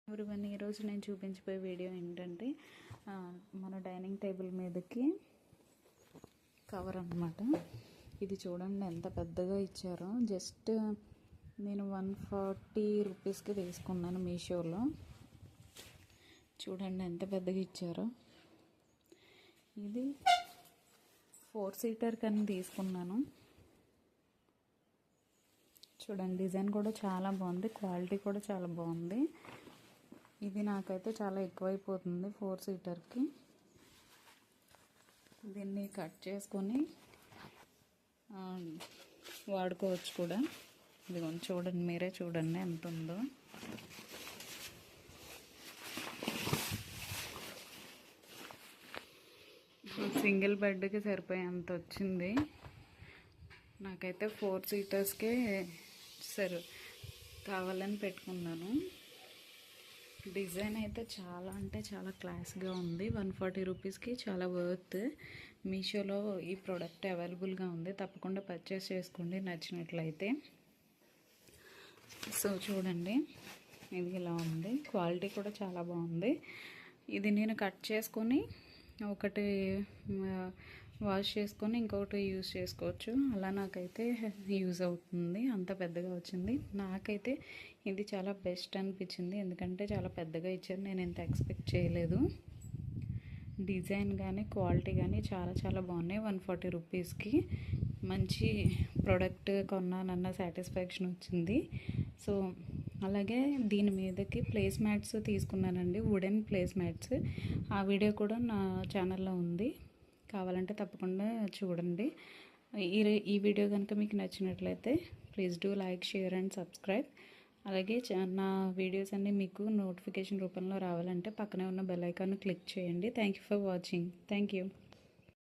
Everyone ఈరోజు నేను చూపించబోయే వీడియో ఏంటంటే మన డైనింగ్ టేబుల్ మీదకి కవర్ అన్నమాట. ఇది చూడండి ఎంత పెద్దగా ఇచ్చారో. జస్ట్ నేను 140 రూపీస్కి తీసుకున్నాను మీషోలో. చూడండి ఎంత పెద్దగా ఇచ్చారో. ఇది 4 సీటర్ కని తీసుకున్నాను. చూడండి డిజైన్ కూడా చాలా బాగుంది, క్వాలిటీ కూడా చాలా బాగుంది. ఇది నాకైతే చాలా ఎక్కువైపోతుంది 4 సీటర్కి. దీన్ని కట్ చేసుకొని వాడుకోవచ్చు కూడా. ఇదిగోండి చూడండి, మీరే చూడండి ఎంత ఉందో. సింగిల్ బెడ్కి సరిపోయేంత వచ్చింది. నాకైతే 4 సీటర్స్కే కావాలని పెట్టుకున్నాను. డిజైన్ అయితే చాలా అంటే చాలా క్లాస్గా ఉంది. 140 రూపీస్కి చాలా వర్త్. మీషోలో ఈ ప్రోడక్ట్ అవైలబుల్గా ఉంది, తప్పకుండా పర్చేస్ చేసుకోండి నచ్చినట్లయితే. సో చూడండి ఇది ఇలా ఉంది, క్వాలిటీ కూడా చాలా బాగుంది. ఇది నేను కట్ చేసుకొని ఒకటి వాష్ చేసుకొని ఇంకొకటి యూజ్ చేసుకోవచ్చు. అలా నాకైతే యూజ్ అవుతుంది. అంత పెద్దగా వచ్చింది. నాకైతే ఇది చాలా బెస్ట్ అనిపించింది, ఎందుకంటే చాలా పెద్దగా ఇచ్చారు. నేను ఎంత ఎక్స్పెక్ట్ చేయలేదు. డిజైన్ కానీ క్వాలిటీ కానీ చాలా చాలా బాగున్నాయి. 140 రూపీస్కి మంచి ప్రోడక్ట్ కొన్నానన్న సాటిస్ఫాక్షన్ వచ్చింది. సో అలాగే దీని మీదకి ప్లేస్ మ్యాట్స్ తీసుకున్నానండి, వుడెన్ ప్లేస్ మ్యాట్స్. ఆ వీడియో కూడా నా ఛానల్లో ఉంది, కావాలంటే తప్పకుండా చూడండి. ఈ వీడియో కనుక మీకు నచ్చినట్లయితే please do like, share and subscribe. అలాగే నా వీడియోస్ అన్నీ మీకు నోటిఫికేషన్ రూపంలో రావాలంటే పక్కనే ఉన్న బెల్ ఐకాన్ క్లిక్ చేయండి. Thank you for watching. Thank you.